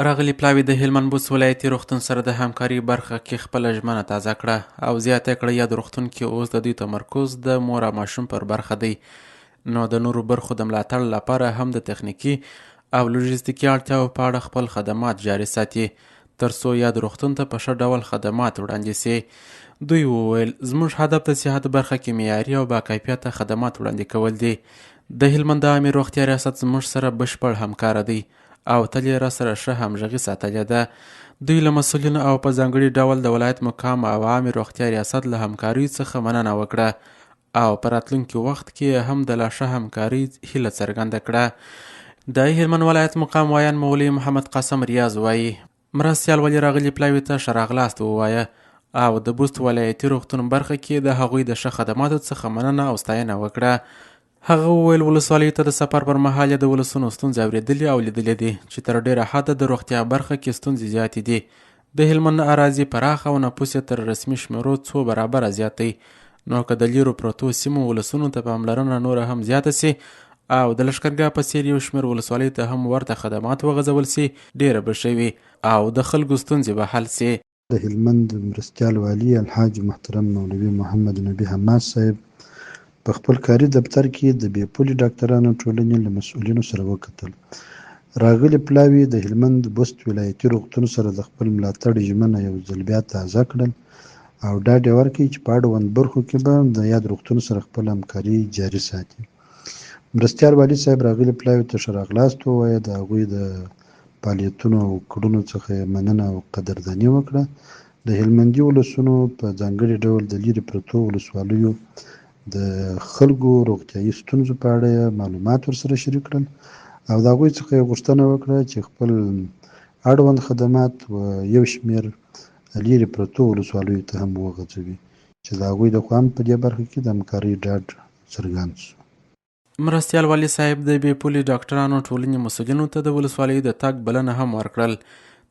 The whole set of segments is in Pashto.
راغلي پلاوي د هلمند بست ولایتي روغتون سره د همکاري برخه کې خپله ژمنه تازه کړه او زیاته کړه یا د روغتون کې اوس د دوی تمرکز د مور او ماشوم پر برخه دی. نو د نورو برخو د ملاتړ لپاره هم د تخنیکي او لوژستیکي اړتیاو په اړه خپل خدمات جاري ساتي ترڅو یا د روغتون ته په ښه ډول خدمات وړاندې سي. دوی وویل زموږ هدف د صحت برخه کې معیاري او باکیفیته خدمات وړاندې کول دي. د هلمند د عامې روغتیا ریاست زموږ سره بشپړ همکاره دی او تل یې راسره ښه همغږي ساتلې ده. دوی له مسؤلینو او په ځانګړي ډول د ولایت مقام او عامې روغتیا ریاست له همکاریو څخه مننه وکړه او په راتلونکي وخت کې هم د لا ښه همکارۍ هیله څرګنده کړه. د هلمند ولایت مقام وایان مولوي محمد قاسم ریاض وایي مرستیال ولي راغلي پلاوي ته ښه راغلاست ووایه او د بست ولایتي روغتون برخه کې د هغوی د ښه خدماتو څخه مننه او ستاینه وکړه. هغه وویل ولسوالیو ته د سفر پر مهال د ولسونو ستونزې اورېدلې او لیدلې دي چې تر ډېره حده د روغتیا برخه کې ستونزې زیاتې دي. د هلمند اراضي پراخه او نفوس یې تر رسمي شمیرو 2 برابره زیات دی. نو که د لیرو پرتو سیمو ولسونو ته پاملرنه نوره هم زیاته سي او د لښکرګاه په څېر یو شمېر ولسوالیو ته هم ورته خدمات وغځول سي ډېره به ښه وي او د خلکو ستونزې به حل سي. د هلمند مرستیال والي الحاج محترم مولوي محمد نبي حماد صاحب په خپل کاري دفتر کې د بې پولي ډاکټرانو ټولنې له مسؤلینو سره وکتل. راغلي پلاوي د هلمند بست ولایتي روغتون سره د خپل ملاتړ ژمنه یو ځل بیا تازه کړل او ډاډ یې ورکړی چې په اړوند برخو کې به د یاد روغتون سره خپل همکاري جاري ساتي. مرستیال والي صاحب راغلي پلاوي ته ښه راغلاست ووایه، د هغوی د فعالیتونو او کړنو څخه مننه او قدرداني وکړه. د هلمندي ولسونو په ځانګړي ډول د لیرې پرتو ولسوالیو د خلکو روغتیایي ستونزو په اړه معلومات ورسره شریک کړل او د هغوی څخه یې غوښتنه وکړه چې خپل اړوند خدمات و یو شمېر لیرې پرتو ولسوالیو ته هم وغځوي چې د هغوی د خوا هم په دې برخه کې د همکارۍ ډاډ څرګند شو. مرستیال والي صاحب د بې پولي ډاکټرانو ټولنې مسؤلینو ته د ولسوالیو د تګ بلنه هم ورکړل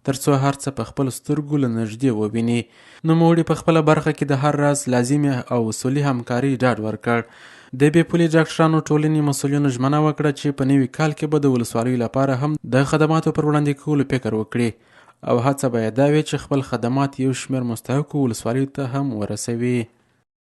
ترڅو هر څه په خپل سترګو له نږدې وویني. نوموړي په خپله برخه کې د هر راز لازمي او اصولي همکارۍ ډاډ ورکړ. د بې پولي ډاکټرانو ټولنې مسؤلینو ژمنه وکړه چې په نوي کال کې به د ولسوالیو لپاره هم د خدماتو پر وړاندې کولو فکر وکړي او هڅه به یې دا وي چې خپل خدمات یو شمېر مستحقو ولسوالیو ته هم ورسوي.